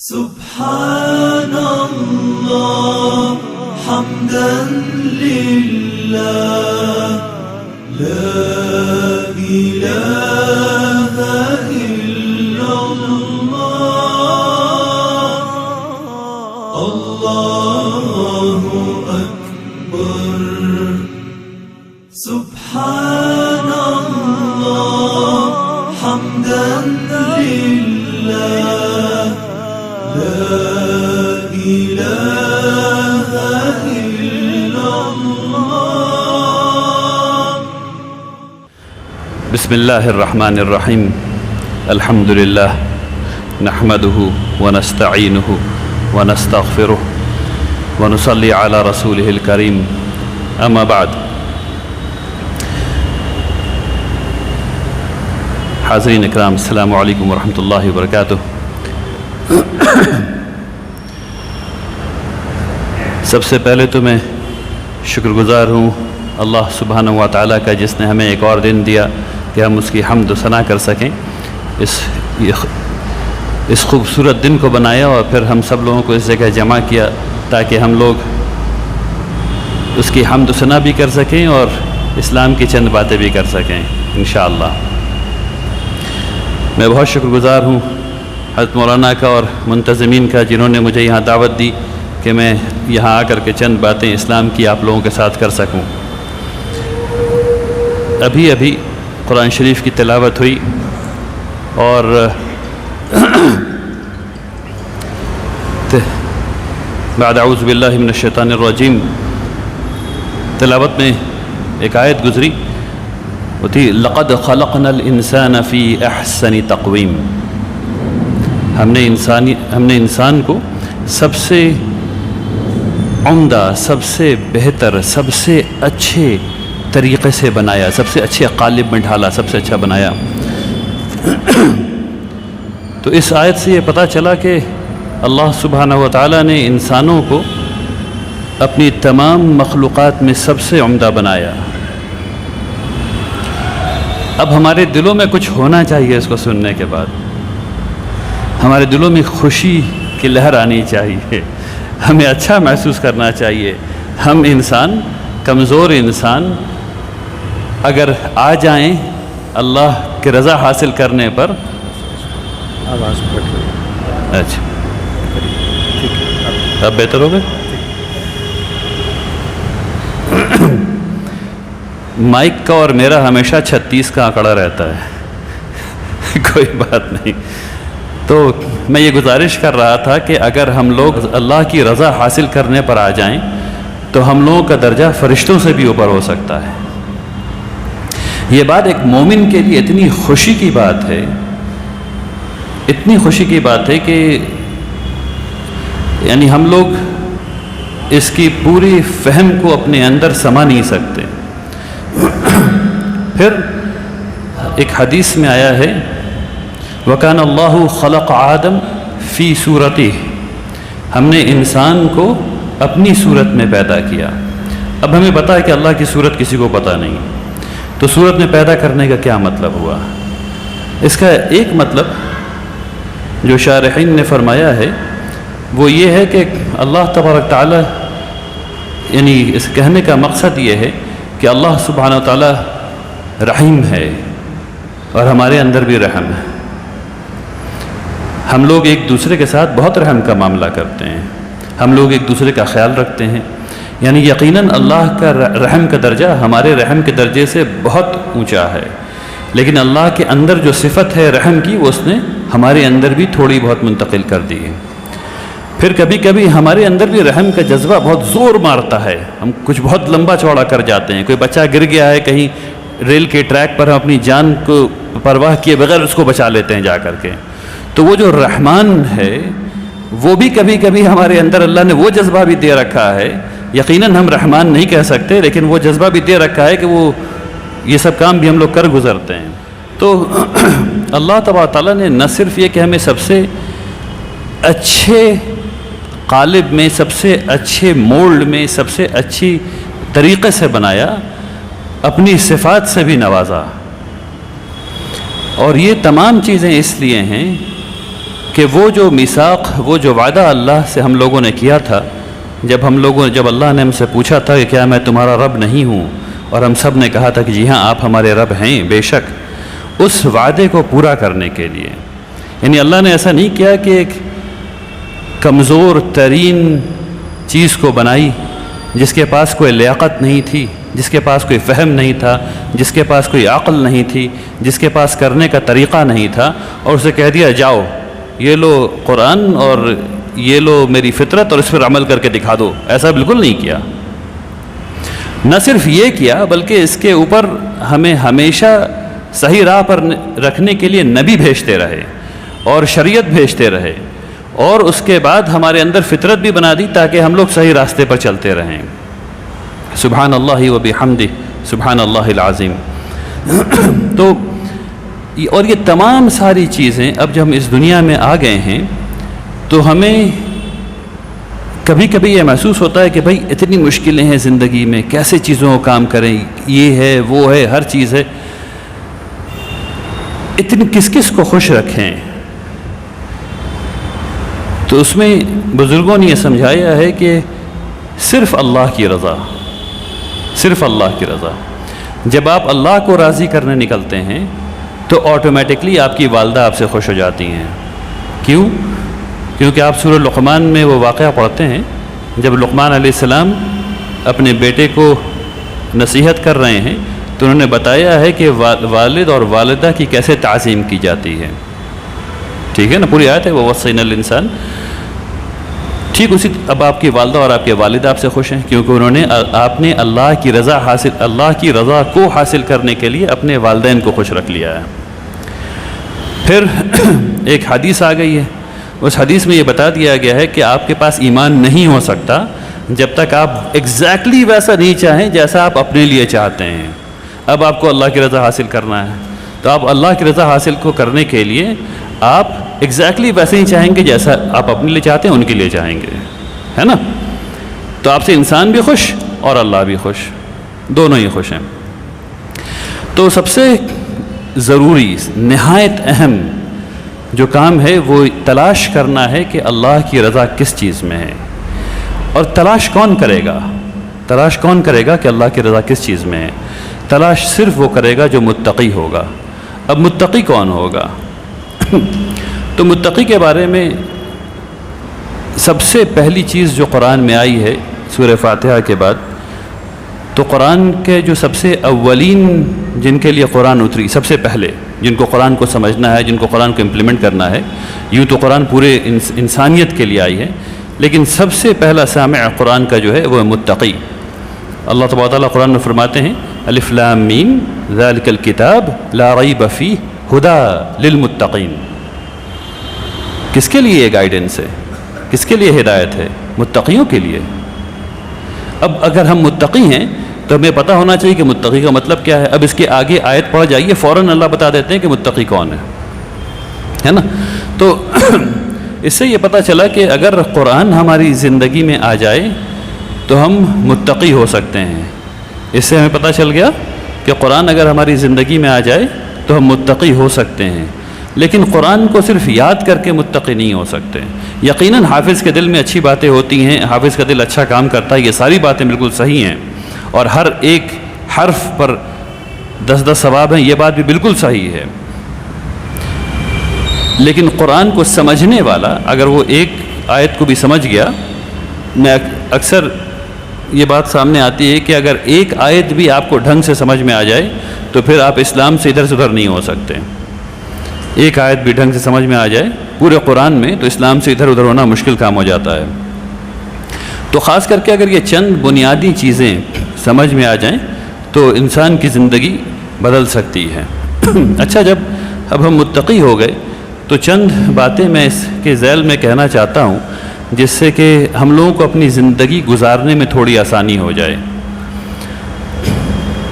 سبحان الله حمدا لله لا إله إلا الله الله أكبر سبحان الله حمدا لله لا إله إلا الله بسم الله الرحمن الرحيم الحمد لله نحمده ونستعينه ونستغفره ونصلي على رسوله الكريم أما بعد حاضرین اکرام السلام علیکم ورحمۃ اللہ وبرکاتہ۔ سب سے پہلے تو میں شکر گزار ہوں اللہ سبحانہ و تعالیٰ کا، جس نے ہمیں ایک اور دن دیا کہ ہم اس کی حمد و ثنا کر سکیں۔ اس خوبصورت دن کو بنایا اور پھر ہم سب لوگوں کو اس جگہ جمع کیا تاکہ ہم لوگ اس کی حمد و ثنا بھی کر سکیں اور اسلام کی چند باتیں بھی کر سکیں انشاءاللہ۔ میں بہت شکر گزار ہوں حضرت مولانا کا اور منتظمین کا، جنہوں نے مجھے یہاں دعوت دی کہ میں یہاں آ کر کے چند باتیں اسلام کی آپ لوگوں کے ساتھ کر سکوں۔ ابھی قرآن شریف کی تلاوت ہوئی اور بعد اعوذ باللہ من الشیطان الرجیم تلاوت میں ایک آیت گزری، وہ تھی لقد خلقنا الانسان فی احسن تقویم۔ ہم نے انسان کو سب سے عمدہ، سب سے بہتر، سب سے اچھے طریقے سے بنایا، سب سے اچھے قالب میں ڈھالا، سب سے اچھا بنایا۔ تو اس آیت سے یہ پتہ چلا کہ اللہ سبحانہ و تعالیٰ نے انسانوں کو اپنی تمام مخلوقات میں سب سے عمدہ بنایا۔ اب ہمارے دلوں میں کچھ ہونا چاہیے، اس کو سننے کے بعد ہمارے دلوں میں خوشی کی لہر آنی چاہیے، ہمیں اچھا محسوس کرنا چاہیے۔ ہم انسان، کمزور انسان، اگر آ جائیں اللہ کی رضا حاصل کرنے پر، آواز پھٹ رہی ہے۔ اچھا اب بہتر ہو گئے؟ مائک کا اور میرا ہمیشہ 36 کا آنکڑا رہتا ہے کوئی بات نہیں۔ تو میں یہ گزارش کر رہا تھا کہ اگر ہم لوگ اللہ کی رضا حاصل کرنے پر آ جائیں تو ہم لوگوں کا درجہ فرشتوں سے بھی اوپر ہو سکتا ہے۔ یہ بات ایک مومن کے لیے اتنی خوشی کی بات ہے، اتنی خوشی کی بات ہے کہ یعنی ہم لوگ اس کی پوری فہم کو اپنے اندر سما نہیں سکتے۔ پھر ایک حدیث میں آیا ہے وَكَانَ اللَّهُ خَلَقَ آدَمَ فِي صُورَتِهِ، ہم نے انسان کو اپنی صورت میں پیدا کیا۔ اب ہمیں پتہ ہے کہ اللہ کی صورت کسی کو پتہ نہیں، تو صورت میں پیدا کرنے کا کیا مطلب ہوا؟ اس کا ایک مطلب جو شارحین نے فرمایا ہے وہ یہ ہے کہ اللہ تبارک تعالی، یعنی اس کہنے کا مقصد یہ ہے کہ اللہ سبحانہ و تعالی رحیم ہے اور ہمارے اندر بھی رحم ہے۔ ہم لوگ ایک دوسرے کے ساتھ بہت رحم کا معاملہ کرتے ہیں، ہم لوگ ایک دوسرے کا خیال رکھتے ہیں، یعنی یقیناً اللہ کا رحم کا درجہ ہمارے رحم کے درجے سے بہت اونچا ہے، لیکن اللہ کے اندر جو صفت ہے رحم کی، وہ اس نے ہمارے اندر بھی تھوڑی بہت منتقل کر دی ہے۔ پھر کبھی کبھی ہمارے اندر بھی رحم کا جذبہ بہت زور مارتا ہے، ہم کچھ بہت لمبا چوڑا کر جاتے ہیں۔ کوئی بچہ گر گیا ہے کہیں ریل کے ٹریک پر، ہم اپنی جان کو پرواہ کیے بغیر اس کو بچا لیتے ہیں جا کر کے۔ تو وہ جو رحمان ہے وہ بھی کبھی کبھی ہمارے اندر اللہ نے وہ جذبہ بھی دے رکھا ہے، یقیناً ہم رحمان نہیں کہہ سکتے، لیکن وہ جذبہ بھی دے رکھا ہے کہ وہ یہ سب کام بھی ہم لوگ کر گزرتے ہیں۔ تو اللہ تبارک تعالیٰ نے نہ صرف یہ کہ ہمیں سب سے اچھے قالب میں، سب سے اچھے مولڈ میں، سب سے اچھی طریقے سے بنایا، اپنی صفات سے بھی نوازا۔ اور یہ تمام چیزیں اس لیے ہیں کہ وہ جو میثاق، وہ جو وعدہ اللہ سے ہم لوگوں نے کیا تھا، جب اللہ نے ہم سے پوچھا تھا کہ کیا میں تمہارا رب نہیں ہوں، اور ہم سب نے کہا تھا کہ جی ہاں آپ ہمارے رب ہیں بے شک، اس وعدے کو پورا کرنے کے لیے، یعنی اللہ نے ایسا نہیں کیا کہ ایک کمزور ترین چیز کو بنائی جس کے پاس کوئی لیاقت نہیں تھی، جس کے پاس کوئی فہم نہیں تھا، جس کے پاس کوئی عقل نہیں تھی، جس کے پاس کرنے کا طریقہ نہیں تھا، اور اسے کہہ دیا جاؤ یہ لو قرآن اور یہ لو میری فطرت اور اس پر عمل کر کے دکھا دو۔ ایسا بالکل نہیں کیا۔ نہ صرف یہ کیا بلکہ اس کے اوپر ہمیں ہمیشہ صحیح راہ پر رکھنے کے لیے نبی بھیجتے رہے اور شریعت بھیجتے رہے، اور اس کے بعد ہمارے اندر فطرت بھی بنا دی تاکہ ہم لوگ صحیح راستے پر چلتے رہیں۔ سبحان اللہ و بحمدہ، سبحان اللہ العظیم۔ تو اور یہ تمام ساری چیزیں اب جب ہم اس دنیا میں آ گئے ہیں تو ہمیں کبھی کبھی یہ محسوس ہوتا ہے کہ بھائی اتنی مشکلیں ہیں زندگی میں، کیسے چیزوں کو کام کریں، یہ ہے وہ ہے، ہر چیز ہے، اتنی کس کس کو خوش رکھیں۔ تو اس میں بزرگوں نے یہ سمجھایا ہے کہ صرف اللہ کی رضا، صرف اللہ کی رضا۔ جب آپ اللہ کو راضی کرنے نکلتے ہیں تو آٹومیٹکلی آپ کی والدہ آپ سے خوش ہو جاتی ہیں۔ کیوں؟ کیونکہ آپ سورہ لقمان میں وہ واقعہ پڑھتے ہیں جب لقمان علیہ السلام اپنے بیٹے کو نصیحت کر رہے ہیں تو انہوں نے بتایا ہے کہ والد اور والدہ کی کیسے تعظیم کی جاتی ہے، ٹھیک ہے نا، پوری آیت ہے وہ وصینا الانسان۔ ٹھیک اسی اب آپ کی والدہ اور آپ کے والد آپ سے خوش ہیں کیونکہ انہوں نے آپ نے اللہ کی رضا کو حاصل کرنے کے لیے اپنے والدین کو خوش رکھ لیا ہے۔ پھر ایک حدیث آ گئی ہے، اس حدیث میں یہ بتا دیا گیا ہے کہ آپ کے پاس ایمان نہیں ہو سکتا جب تک آپ ایگزیکٹلی ویسا نہیں چاہیں جیسا آپ اپنے لیے چاہتے ہیں۔ اب آپ کو اللہ کی رضا حاصل کرنا ہے تو آپ اللہ کی رضا حاصل کو کرنے کے لیے آپ ایگزیکٹلی ویسے ہی چاہیں گے جیسا آپ اپنے لیے چاہتے ہیں ان کے لیے چاہیں گے، ہے نا؟ تو آپ سے انسان بھی خوش اور اللہ بھی خوش، دونوں ہی خوش ہیں۔ تو سب سے ضروری، نہایت اہم جو کام ہے وہ تلاش کرنا ہے کہ اللہ کی رضا کس چیز میں ہے، اور تلاش کون کرے گا؟ تلاش کون کرے گا کہ اللہ کی رضا کس چیز میں ہے؟ تلاش صرف وہ کرے گا جو متقی ہوگا۔ اب متقی کون ہوگا؟ تو متقی کے بارے میں سب سے پہلی چیز جو قرآن میں آئی ہے سورہ فاتحہ کے بعد، تو قرآن کے جو سب سے اولین جن کے لیے قرآن اتری، سب سے پہلے جن کو قرآن کو سمجھنا ہے، جن کو قرآن کو امپلیمنٹ کرنا ہے، یوں تو قرآن پورے انسانیت کے لیے آئی ہے، لیکن سب سے پہلا سامع قرآن کا جو ہے وہ متقی۔ اللہ تبارک و تعالیٰ قرآن میں فرماتے ہیں الف لام میم ذالک الکتاب لا ریب فیہ ہدی للمتقین۔ کس کے لیے یہ گائیڈنس ہے؟ کس کے لیے ہدایت ہے؟ متقیوں کے لیے۔ اب اگر ہم متقی ہیں تو ہمیں پتہ ہونا چاہیے کہ متقی کا مطلب کیا ہے۔ اب اس کے آگے آیت پڑھ جائیے، فوراً اللہ بتا دیتے ہیں کہ متقی کون ہے نا؟ تو اس سے یہ پتہ چلا کہ اگر قرآن ہماری زندگی میں آ جائے تو ہم متقی ہو سکتے ہیں۔ اس سے ہمیں پتہ چل گیا کہ قرآن اگر ہماری زندگی میں آ جائے تو ہم متقی ہو سکتے ہیں، لیکن قرآن کو صرف یاد کر کے متقی نہیں ہو سکتے۔ یقیناً حافظ کے دل میں اچھی باتیں ہوتی ہیں، حافظ کا دل اچھا کام کرتا ہے، یہ ساری باتیں بالکل صحیح ہیں، اور ہر ایک حرف پر 10 ثواب ہیں، یہ بات بھی بالکل صحیح ہے، لیکن قرآن کو سمجھنے والا اگر وہ ایک آیت کو بھی سمجھ گیا، میں اکثر یہ بات سامنے آتی ہے کہ اگر ایک آیت بھی آپ کو ڈھنگ سے سمجھ میں آ جائے تو پھر آپ اسلام سے ادھر سے ادھر نہیں ہو سکتے۔ ایک آیت بھی ڈھنگ سے سمجھ میں آ جائے پورے قرآن میں تو اسلام سے ادھر ادھر ہونا مشکل کام ہو جاتا ہے۔ تو خاص کر کے اگر یہ چند بنیادی چیزیں سمجھ میں آ جائیں تو انسان کی زندگی بدل سکتی ہے۔ اچھا، جب اب ہم متقی ہو گئے تو چند باتیں میں اس کے ذیل میں کہنا چاہتا ہوں جس سے کہ ہم لوگوں کو اپنی زندگی گزارنے میں تھوڑی آسانی ہو جائے۔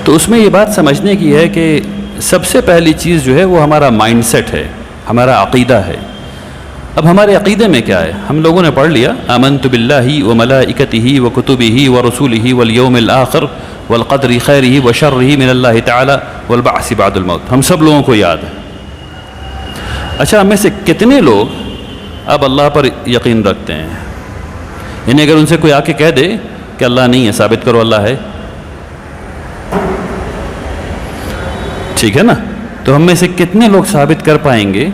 تو اس میں یہ بات سمجھنے کی ہے کہ سب سے پہلی چیز جو ہے وہ ہمارا مائنڈ سیٹ ہے، ہمارا عقیدہ ہے۔ اب ہمارے عقیدے میں کیا ہے؟ ہم لوگوں نے پڑھ لیا آمنت باللہ وملائکتہ وکتبہ ورسولہ والیوم الآخر والقدر خیرہ وشرہ من اللہ تعالی والبعث بعد الموت، ہم سب لوگوں کو یاد ہے۔ اچھا، ہم میں سے کتنے لوگ اب اللہ پر یقین رکھتے ہیں. یعنی اگر ان سے کوئی آ کے کہہ دے کہ اللہ نہیں ہے، ثابت کرو اللہ ہے، ٹھیک ہے نا، تو ہم میں سے کتنے لوگ ثابت کر پائیں گے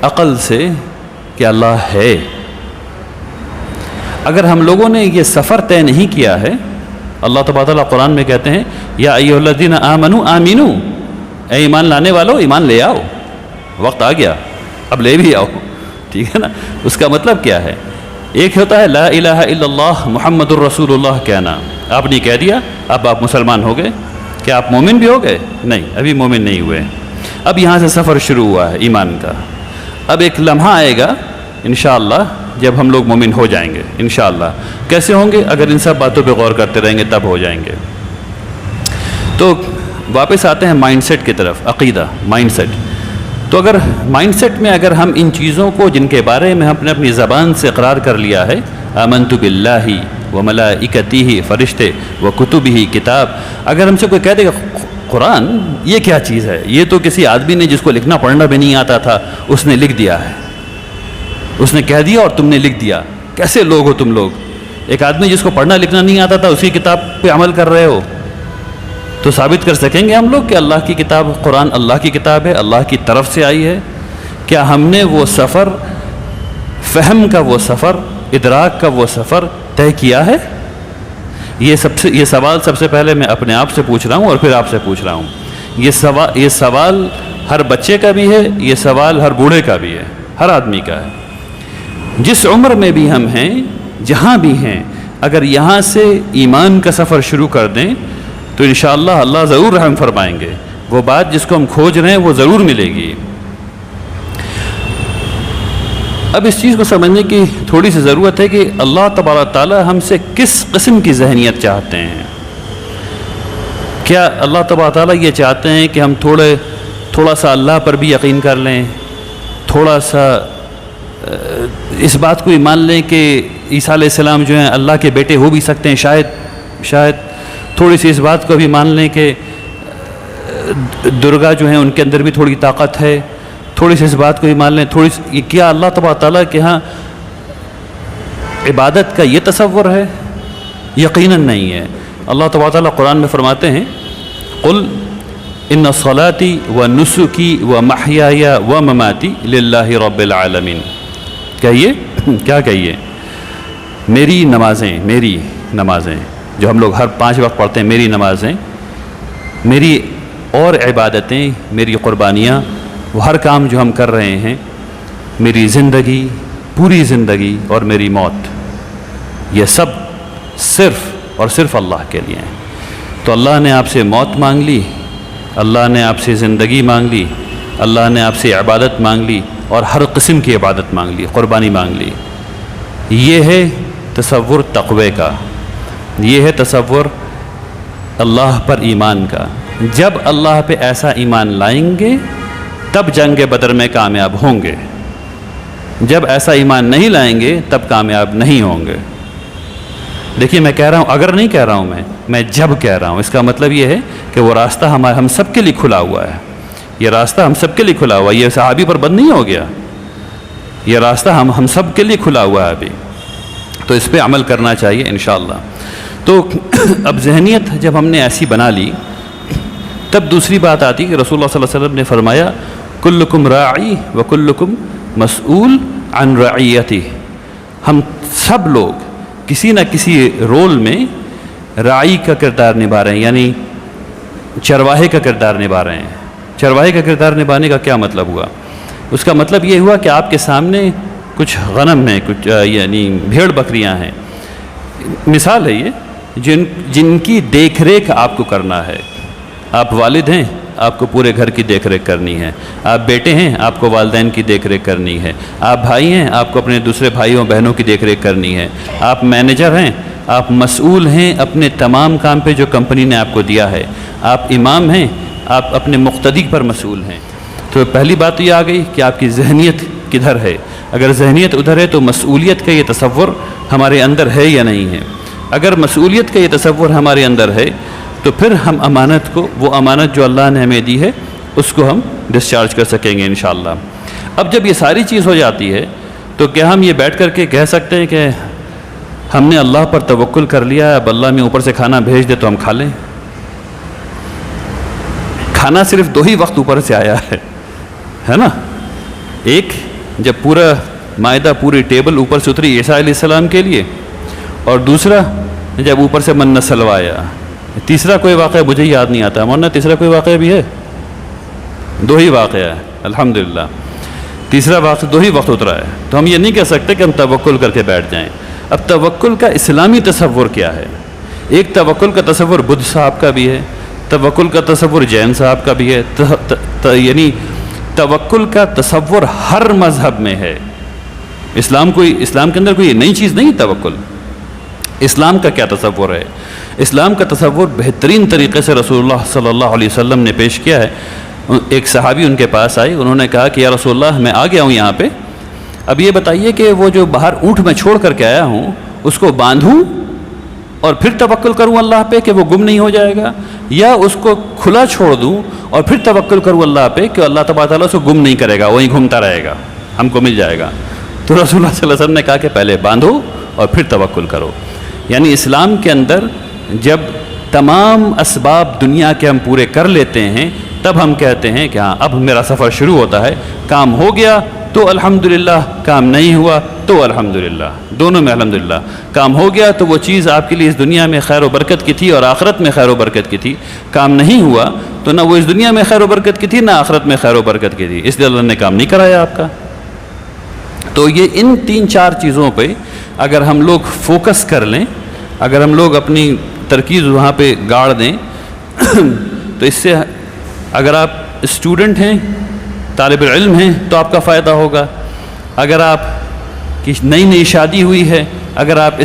عقل سے کہ اللہ ہے؟ اگر ہم لوگوں نے یہ سفر طے نہیں کیا ہے، اللہ تبارک و تعالیٰ قرآن میں کہتے ہیں یا ایھا الذین آمنوا آمینو، اے ایمان لانے والو ایمان لے آؤ، وقت آ گیا اب لے بھی آؤ، ٹھیک ہے نا. اس کا مطلب کیا ہے؟ ایک ہوتا ہے لا الہ الا اللہ محمد الرسول اللہ کہنا، آپ نے کہہ دیا اب آپ مسلمان ہو گئے. کیا آپ مومن بھی ہو گئے؟ نہیں، ابھی مومن نہیں ہوئے. اب یہاں سے سفر شروع ہوا ہے ایمان کا. اب ایک لمحہ آئے گا انشاءاللہ جب ہم لوگ مومن ہو جائیں گے انشاءاللہ. کیسے ہوں گے؟ اگر ان سب باتوں پہ غور کرتے رہیں گے تب ہو جائیں گے. تو واپس آتے ہیں مائنڈ سیٹ کی طرف، عقیدہ، مائنڈ سیٹ. تو اگر مائنڈ سیٹ میں اگر ہم ان چیزوں کو جن کے بارے میں ہم نے اپنی زبان سے اقرار کر لیا ہے، آمنت باللہ و ملائکتہ، فرشتے، و کتبہ، کتاب، اگر ہم سے کوئی کہہ دے گا قرآن یہ کیا چیز ہے، یہ تو کسی آدمی نے جس کو لکھنا پڑھنا بھی نہیں آتا تھا اس نے لکھ دیا ہے، اس نے کہہ دیا اور تم نے لکھ دیا. کیسے لوگ ہو تم لوگ؟ ایک آدمی جس کو پڑھنا لکھنا نہیں آتا تھا اسی کتاب پہ عمل کر رہے ہو. تو ثابت کر سکیں گے ہم لوگ کہ اللہ کی کتاب قرآن اللہ کی کتاب ہے، اللہ کی طرف سے آئی ہے؟ کیا ہم نے وہ سفر، فہم کا وہ سفر، ادراک کا وہ سفر طے کیا ہے؟ یہ سوال سب سے پہلے میں اپنے آپ سے پوچھ رہا ہوں اور پھر آپ سے پوچھ رہا ہوں. یہ سوال ہر بچے کا بھی ہے، یہ سوال ہر بوڑھے کا بھی ہے، ہر آدمی کا ہے. جس عمر میں بھی ہم ہیں، جہاں بھی ہیں، اگر یہاں سے ایمان کا سفر شروع کر دیں تو انشاءاللہ اللہ ضرور رحم فرمائیں گے. وہ بات جس کو ہم کھوج رہے ہیں وہ ضرور ملے گی. اب اس چیز کو سمجھنے کی تھوڑی سی ضرورت ہے کہ اللہ تبارک تعالیٰ ہم سے کس قسم کی ذہنیت چاہتے ہیں. کیا اللہ تبارک تعالیٰ یہ چاہتے ہیں کہ ہم تھوڑا سا اللہ پر بھی یقین کر لیں، تھوڑا سا اس بات کو ہی مان لیں کہ عیسیٰ علیہ السلام جو ہیں اللہ کے بیٹے ہو بھی سکتے ہیں، شاید تھوڑی سی اس بات کو بھی مان لیں کہ درگا جو ہیں ان کے اندر بھی تھوڑی طاقت ہے، تھوڑی سی اس بات کو بھی مان لیں، کیا اللہ تبارک تعالیٰ کے ہاں عبادت کا یہ تصور ہے؟ یقیناً نہیں ہے. اللہ تبارک تعالیٰ قرآن میں فرماتے ہیں قل ان صلاتی و نسکی و محیای و مماتی للہ رب العالمین. کہیے، کیا کہیے؟ میری نمازیں جو ہم لوگ ہر 5 وقت پڑھتے ہیں، میری نمازیں، میری اور عبادتیں، میری قربانیاں، وہ ہر کام جو ہم کر رہے ہیں، میری زندگی، پوری زندگی اور میری موت، یہ سب صرف اور صرف اللہ کے لیے ہیں. تو اللہ نے آپ سے موت مانگ لی، اللہ نے آپ سے زندگی مانگ لی، اللہ نے آپ سے عبادت مانگ لی اور ہر قسم کی عبادت مانگ لی، قربانی مانگ لی. یہ ہے تصور تقوی کا، یہ ہے تصور اللہ پر ایمان کا. جب اللہ پہ ایسا ایمان لائیں گے تب جنگ بدر میں کامیاب ہوں گے. جب ایسا ایمان نہیں لائیں گے تب کامیاب نہیں ہوں گے. دیکھیے میں کہہ رہا ہوں، اگر نہیں کہہ رہا ہوں میں جب کہہ رہا ہوں. اس کا مطلب یہ ہے کہ وہ راستہ ہم سب کے لیے کھلا ہوا ہے. یہ راستہ ہم سب کے لیے کھلا ہوا ہے. یہ صحابی پر بند نہیں ہو گیا، یہ راستہ ہم سب کے لیے کھلا ہوا ہے ابھی. تو اس پہ عمل کرنا چاہیے انشاءاللہ. تو اب ذہنیت جب ہم نے ایسی بنا لی تب دوسری بات آتی کہ رسول اللہ صلی اللہ علیہ وسلم نے فرمایا کلکم راعی و کلکم مسئول عن رعیتہ. ہم سب لوگ کسی نہ کسی رول میں راعی کا کردار نبھا رہے ہیں، یعنی چرواہے کا کردار نبھا رہے ہیں. چرواہے کا کردار نبھانے کا کیا مطلب ہوا؟ اس کا مطلب یہ ہوا کہ آپ کے سامنے کچھ غنم ہیں، کچھ یعنی بھیڑ بکریاں ہیں، مثال ہے یہ، جن کی دیکھ ریکھ آپ کو کرنا ہے. آپ والد ہیں، آپ کو پورے گھر کی دیکھ ریکھ کرنی ہے. آپ بیٹے ہیں، آپ کو والدین کی دیکھ ریکھ کرنی ہے. آپ بھائی ہیں، آپ کو اپنے دوسرے بھائیوں بہنوں کی دیکھ ریکھ کرنی ہے. آپ مینیجر ہیں، آپ مسئول ہیں اپنے تمام کام پہ جو کمپنی نے آپ کو دیا ہے. آپ امام ہیں، آپ اپنے مقتدی پر مسئول ہیں. تو پہلی بات تو یہ آ گئی کہ آپ کی ذہنیت کدھر ہے. اگر ذہنیت ادھر ہے تو مسئولیت کا یہ تصور ہمارے اندر ہے یا نہیں ہے. اگر مسئولیت کا یہ تصور ہمارے اندر ہے تو پھر ہم امانت کو، وہ امانت جو اللہ نے ہمیں دی ہے، اس کو ہم ڈسچارج کر سکیں گے انشاءاللہ. اب جب یہ ساری چیز ہو جاتی ہے تو کیا ہم یہ بیٹھ کر کے کہہ سکتے ہیں کہ ہم نے اللہ پر توکل کر لیا ہے، اب اللہ میں اوپر سے کھانا بھیج دے تو ہم کھا لیں؟ کھانا صرف 2 ہی وقت اوپر سے آیا ہے نا؟ ایک جب پورا مائدہ، پوری ٹیبل اوپر سے اتری عیسیٰ علیہ السلام کے لیے، اور دوسرا جب اوپر سے من سلوا آیا۔ تیسرا کوئی واقعہ مجھے یاد نہیں آتا، مولانا تیسرا کوئی واقعہ بھی ہے؟ 2 ہی واقعہ ہے الحمدللہ، تیسرا واقعہ 2 ہی وقت اترا ہے۔ تو ہم یہ نہیں کہہ سکتے کہ ہم توکل کر کے بیٹھ جائیں۔ اب توکل کا اسلامی تصور کیا ہے؟ ایک توکل کا تصور بدھ صاحب کا بھی ہے، توکل کا تصور جین صاحب کا بھی ہے، یعنی توکل کا تصور ہر مذہب میں ہے۔ اسلام کے اندر کوئی نئی چیز نہیں توکل۔ اسلام کا کیا تصور ہے؟ اسلام کا تصور بہترین طریقے سے رسول اللہ صلی اللہ علیہ وسلم نے پیش کیا ہے۔ ایک صحابی ان کے پاس آئے، انہوں نے کہا کہ یا رسول اللہ میں آ گیا ہوں یہاں پہ، اب یہ بتائیے کہ وہ جو باہر اونٹ میں چھوڑ کر کے آیا ہوں اس کو باندھوں اور پھر توکل کروں اللہ پہ کہ وہ گم نہیں ہو جائے گا، یا اس کو کھلا چھوڑ دوں اور پھر توکل کروں اللہ پہ کہ اللہ تبارک تعالیٰ اس کو گم نہیں کرے گا، وہیں گھومتا رہے گا، ہم کو مل جائے گا؟ تو رسول اللہ صلی اللہ علیہ وسلم نے کہا کہ پہلے باندھو اور پھر توکل کرو۔ یعنی اسلام کے اندر جب تمام اسباب دنیا کے ہم پورے کر لیتے ہیں تب ہم کہتے ہیں کہ ہاں اب میرا سفر شروع ہوتا ہے، کام ہو گیا تو الحمدللہ، کام نہیں ہوا تو الحمدللہ، دونوں میں الحمدللہ۔ کام ہو گیا تو وہ چیز آپ کے لیے اس دنیا میں خیر و برکت کی تھی اور آخرت میں خیر و برکت کی تھی، کام نہیں ہوا تو نہ وہ اس دنیا میں خیر و برکت کی تھی نہ آخرت میں خیر و برکت کی تھی، اس لیے اللہ نے کام نہیں کرایا آپ کا۔ تو یہ ان 3-4 چیزوں پہ اگر ہم لوگ فوکس کر لیں، اگر ہم لوگ اپنی ترکیز وہاں پہ گاڑ دیں تو اس سے اگر آپ اسٹوڈنٹ ہیں، طالب علم ہیں تو آپ کا فائدہ ہوگا، اگر آپ کی نئی شادی ہوئی ہے اگر آپ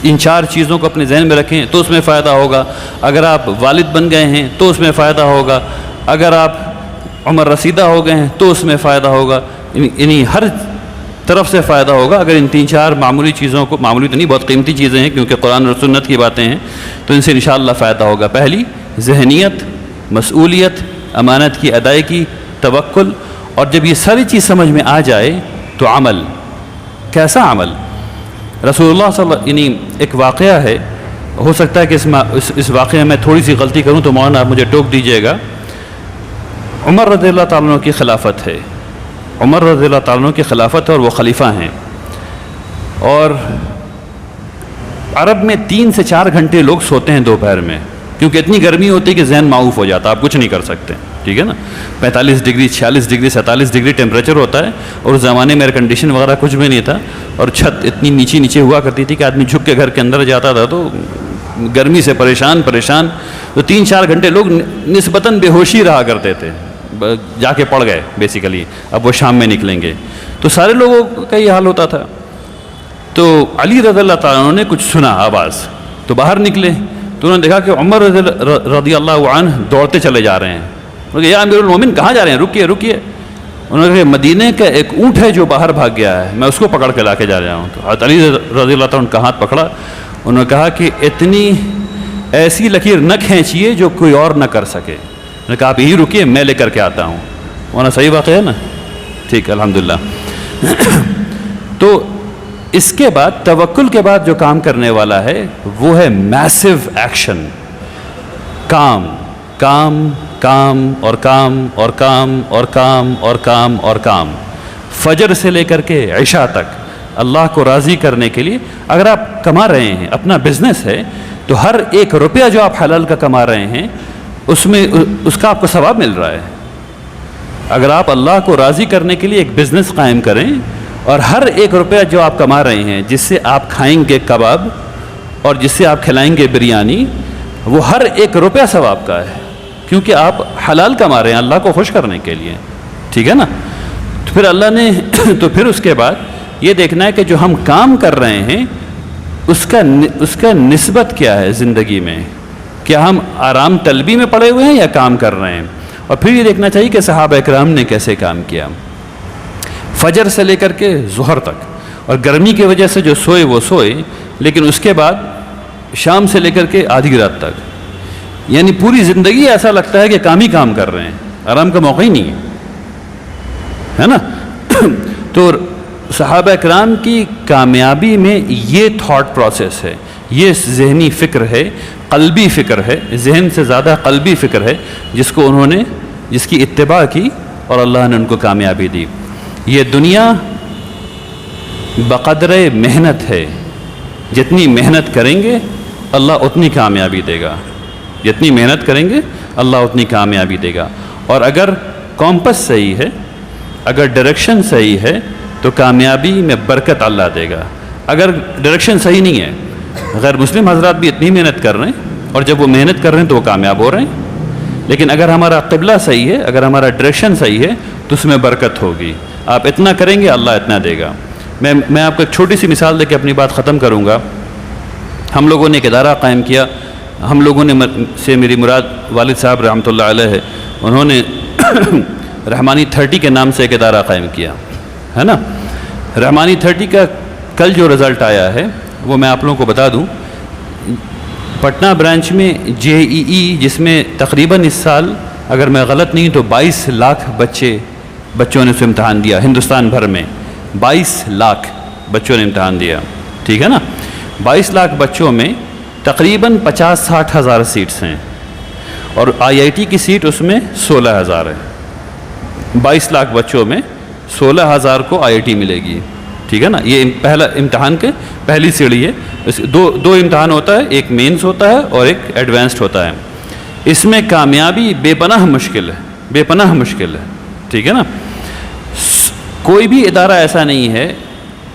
ان 4 چیزوں کو اپنے ذہن میں رکھیں تو اس میں فائدہ ہوگا، اگر آپ والد بن گئے ہیں تو اس میں فائدہ ہوگا، اگر آپ عمر رسیدہ ہو گئے ہیں تو اس میں فائدہ ہوگا، یعنی ہر طرف سے فائدہ ہوگا اگر ان 3-4 معمولی چیزوں کو، معمولی تو نہیں بہت قیمتی چیزیں ہیں کیونکہ قرآن اور سنت کی باتیں ہیں، تو ان سے انشاءاللہ فائدہ ہوگا۔ پہلی ذہنیت، مسئولیت، امانت کی ادائیگی، توکل، اور جب یہ ساری چیز سمجھ میں آ جائے تو عمل۔ کیسا عمل؟ رسول اللہ صلی اللہ یعنی ایک واقعہ ہے، ہو سکتا ہے کہ اس واقعے میں تھوڑی سی غلطی کروں تو مولانا آپ مجھے ٹوک دیجیے گا۔ عمر رضی اللہ تعالیٰ عنہ کی خلافت ہے، عمر رضی اللہ تعالیٰ عنہ کی خلافت ہے اور وہ خلیفہ ہیں، اور عرب میں 3 سے 4 گھنٹے لوگ سوتے ہیں دوپہر میں، کیونکہ اتنی گرمی ہوتی ہے کہ ذہن معاف ہو جاتا، آپ کچھ نہیں کر سکتے، ٹھیک ہے نا؟ 45 ڈگری، 46 ڈگری، 47 ڈگری ٹیمپریچر ہوتا ہے، اور اس زمانے میں ایئر کنڈیشن وغیرہ کچھ بھی نہیں تھا، اور چھت اتنی نیچے ہوا کرتی تھی کہ آدمی جھک کے گھر کے اندر جاتا تھا تو گرمی سے پریشان، تو 3-4 گھنٹے لوگ نسبتاً بے ہوشی رہا کرتے تھے، جا کے پڑ گئے بیسیکلی، اب وہ شام میں نکلیں گے، تو سارے لوگوں کا یہ حال ہوتا تھا۔ تو علی رضی اللہ تعالیٰ عنہ نے کچھ سنا آواز، تو باہر نکلے تو انہوں نے دیکھا کہ عمر رضی اللہ عنہ دوڑتے چلے جا رہے ہیں، انہوں نے کہا یا امیر المومن کہاں جا رہے ہیں، رکیے۔ انہوں نے کہا مدینے کا ایک اونٹ ہے جو باہر بھاگ گیا ہے، میں اس کو پکڑ کے لا کے جا رہا ہوں۔ تو حضرت علی رضی اللہ تعالیٰ عنہ کا ہاتھ پکڑا، انہوں نے کہا کہ اتنی ایسی لکیر نہ کھینچیے جو کوئی اور نہ کر سکے، انہوں نے کہا آپ یہی رکیے میں لے کر کے آتا ہوں۔ وہاں صحیح واقعہ ہے نا؟ ٹھیک، الحمدللہ۔ تو اس کے بعد توکل کے بعد جو کام کرنے والا ہے وہ ہے میسو ایکشن، کام کام کام اور کام اور کام اور کام اور کام اور کام، فجر سے لے کر کے عشاء تک اللہ کو راضی کرنے کے لیے۔ اگر آپ کما رہے ہیں، اپنا بزنس ہے، تو ہر 1 روپیہ جو آپ حلال کا کما رہے ہیں اس کا آپ کو ثواب مل رہا ہے۔ اگر آپ اللہ کو راضی کرنے کے لیے ایک بزنس قائم کریں اور ہر 1 روپیہ جو آپ کما رہے ہیں، جس سے آپ کھائیں گے کباب اور جس سے آپ کھلائیں گے بریانی، وہ ہر 1 روپیہ ثواب کا ہے، کیونکہ آپ حلال کما رہے ہیں اللہ کو خوش کرنے کے لیے، ٹھیک ہے نا؟ تو پھر اللہ نے تو پھر اس کے بعد یہ دیکھنا ہے کہ جو ہم کام کر رہے ہیں اس کا نسبت کیا ہے زندگی میں، کیا ہم آرام طلبی میں پڑے ہوئے ہیں یا کام کر رہے ہیں؟ اور پھر یہ دیکھنا چاہیے کہ صحابہ اکرام نے کیسے کام کیا، فجر سے لے کر کے ظہر تک، اور گرمی کی وجہ سے جو سوئے وہ سوئے، لیکن اس کے بعد شام سے لے کر کے آدھی رات تک، یعنی پوری زندگی ایسا لگتا ہے کہ کام ہی کام کر رہے ہیں، آرام کا موقع ہی نہیں ہے نا؟ تو صحابہ اکرام کی کامیابی میں یہ تھاٹ پروسیس ہے، یہ ذہنی فکر ہے، قلبی فکر ہے، ذہن سے زیادہ قلبی فکر ہے، جس کی اتباع کی اور اللہ نے ان کو کامیابی دی۔ یہ دنیا بقدر محنت ہے، جتنی محنت کریں گے اللہ اتنی کامیابی دے گا، جتنی محنت کریں گے اللہ اتنی کامیابی دے گا۔ اور اگر کمپس صحیح ہے، اگر ڈائریکشن صحیح ہے تو کامیابی میں برکت اللہ دے گا۔ اگر ڈائریکشن صحیح نہیں ہے، غیر مسلم حضرات بھی اتنی محنت کر رہے ہیں اور جب وہ محنت کر رہے ہیں تو وہ کامیاب ہو رہے ہیں، لیکن اگر ہمارا قبلہ صحیح ہے، اگر ہمارا ڈائریکشن صحیح ہے تو اس میں برکت ہوگی۔ آپ اتنا کریں گے اللہ اتنا دے گا۔ میں آپ کو ایک چھوٹی سی مثال دے کے اپنی بات ختم کروں گا۔ ہم لوگوں نے ایک ادارہ قائم کیا، ہم لوگوں نے سے میری مراد والد صاحب رحمۃ اللہ علیہ ہے، انہوں نے رحمانی 30 کے نام سے ایک ادارہ قائم کیا ہے نا۔ رحمانی 30 کا کل جو رزلٹ آیا ہے وہ میں آپ لوگوں کو بتا دوں۔ پٹنہ برانچ میں JEE، جس میں تقریباً اس سال اگر میں غلط نہیں تو 22 لاکھ بچوں نے اس امتحان دیا، ہندوستان بھر میں 22 لاکھ بچوں نے امتحان دیا، ٹھیک ہے نا۔ 22 لاکھ بچوں میں تقریباً 50-60 ہزار سیٹس ہیں اور IIT کی سیٹ اس میں 16 ہزار ہے۔ 22 لاکھ بچوں میں 16 ہزار کو IIT ملے گی، ٹھیک ہے نا۔ یہ پہلا امتحان کے پہلی سیڑھی ہے۔ دو امتحان ہوتا ہے، ایک مینس ہوتا ہے اور ایک ایڈوانسڈ ہوتا ہے۔ اس میں کامیابی بے پناہ مشکل ہے، بے پناہ مشکل ہے، ٹھیک ہے نا۔ کوئی بھی ادارہ ایسا نہیں ہے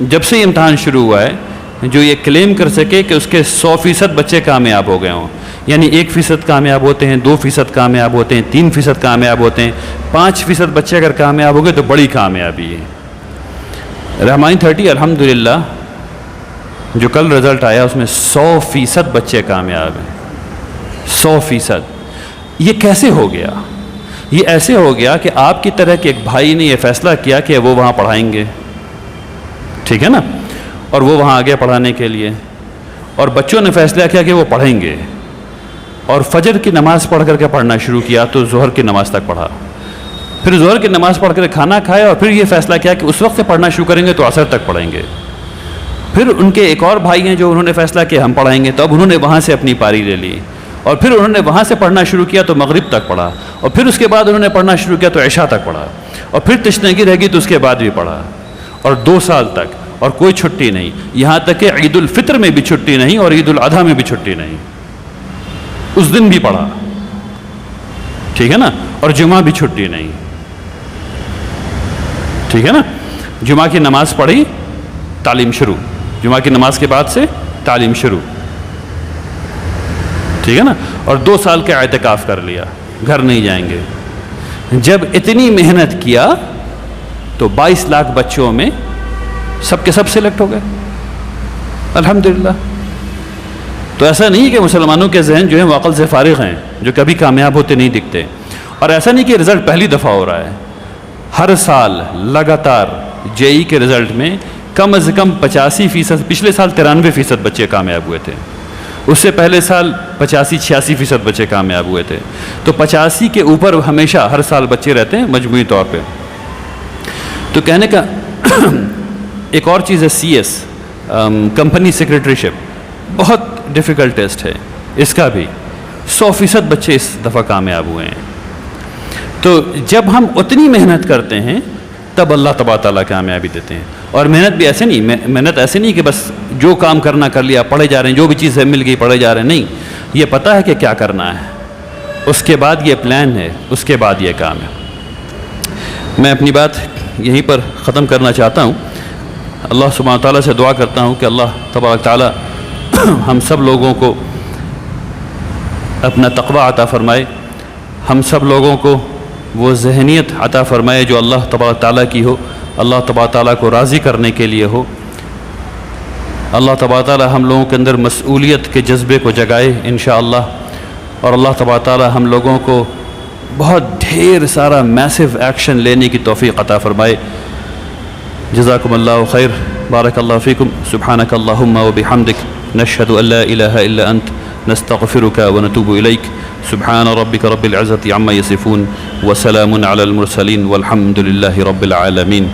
جب سے امتحان شروع ہوا ہے جو یہ کلیم کر سکے کہ اس کے 100% بچے کامیاب ہو گئے ہوں۔ یعنی 1% کامیاب ہوتے ہیں، 2% کامیاب ہوتے ہیں، 3% کامیاب ہوتے ہیں، 5% بچے اگر کامیاب ہو گئے تو بڑی کامیابی ہے۔ رحمانی 30 الحمدللہ جو کل رزلٹ آیا اس میں 100% بچے کامیاب ہیں، 100%۔ یہ کیسے ہو گیا؟ یہ ایسے ہو گیا کہ آپ کی طرح کے ایک بھائی نے یہ فیصلہ کیا کہ وہ وہاں پڑھائیں گے، ٹھیک ہے نا، اور وہ وہاں آگے پڑھانے کے لیے، اور بچوں نے فیصلہ کیا کہ وہ پڑھیں گے، اور فجر کی نماز پڑھ کر کے پڑھنا شروع کیا تو ظہر کی نماز تک پڑھا، پھر ظہر کی نماز پڑھ کر کھانا کھایا اور پھر یہ فیصلہ کیا کہ اس وقت سے پڑھنا شروع کریں گے تو عصر تک پڑھیں گے۔ پھر ان کے ایک اور بھائی ہیں جو انہوں نے فیصلہ کیا ہم پڑھائیں گے، تو اب انہوں نے وہاں سے اپنی پاری لے لی اور پھر انہوں نے وہاں سے پڑھنا شروع کیا تو مغرب تک پڑھا، اور پھر اس کے بعد انہوں نے پڑھنا شروع کیا تو عشاء تک پڑھا، اور پھر تشنگی رہ گئی تو اس کے بعد بھی پڑھا، اور 2 سال تک، اور کوئی چھٹی نہیں، یہاں تک کہ عید الفطر میں بھی چھٹی نہیں اور عید الاضحیٰ میں بھی چھٹی نہیں، اس دن بھی پڑھا، ٹھیک ہے نا، اور جمعہ بھی چھٹی نہیں، ٹھیک ہے نا۔ جمعہ کی نماز پڑھی، تعلیم شروع، جمعہ کی نماز کے بعد سے تعلیم شروع، ٹھیک ہے نا، اور 2 سال کا اعتکاف کر لیا، گھر نہیں جائیں گے۔ جب اتنی محنت کیا تو 22 لاکھ بچوں میں سب کے سب سلیکٹ ہو گئے، الحمدللہ۔ تو ایسا نہیں کہ مسلمانوں کے ذہن جو ہیں وہ عقل سے فارغ ہیں، جو کبھی کامیاب ہوتے نہیں دکھتے، اور ایسا نہیں کہ رزلٹ پہلی دفعہ ہو رہا ہے، ہر سال لگاتار JEE کے رزلٹ میں کم از کم 85%، پچھلے سال 93% بچے کامیاب ہوئے تھے، اس سے پہلے سال 85-86% بچے کامیاب ہوئے تھے، تو 85 کے اوپر ہمیشہ ہر سال بچے رہتے ہیں مجموعی طور پہ۔ تو کہنے کا ایک اور چیز ہے CS، کمپنی سیکریٹریشپ، بہت ڈیفیکلٹ ٹیسٹ ہے، اس کا بھی 100% بچے اس دفعہ کامیاب ہوئے ہیں۔ تو جب ہم اتنی محنت کرتے ہیں تب اللہ تبارک تعالیٰ کامیابی دیتے ہیں، اور محنت بھی ایسے نہیں، محنت ایسے نہیں کہ بس جو کام کرنا کر لیا، پڑھے جا رہے ہیں، جو بھی چیز مل گئی پڑھے جا رہے ہیں، نہیں، یہ پتہ ہے کہ کیا کرنا ہے، اس کے بعد یہ پلان ہے، اس کے بعد یہ کام ہے۔ میں اپنی بات یہیں پر ختم کرنا چاہتا ہوں۔ اللہ سبحانہ تعالیٰ سے دعا کرتا ہوں کہ اللہ تبارک تعالیٰ ہم سب لوگوں کو اپنا تقوی عطا فرمائے، ہم سب لوگوں کو وہ ذہنیت عطا فرمائے جو اللہ تبارک تعالیٰ کی ہو، اللہ تبارک تعالیٰ کو راضی کرنے کے لیے ہو۔ اللہ تبارک تعالیٰ ہم لوگوں کے اندر مسئولیت کے جذبے کو جگائے انشاءاللہ، اور اللہ تبارک تعالیٰ ہم لوگوں کو بہت ڈھیر سارا میسو ایکشن لینے کی توفیق عطا فرمائے۔ جزاکم اللہ خیر، بارک اللہ فیکم، سبحانک اللہم و بحمدک، نشہد ان لا الہ الا انت، نستغفرک ونتوب الیک، سبحان ربک رب العزة عما یصفون، وسلام علی المرسلین، والحمد للہ رب العالمین۔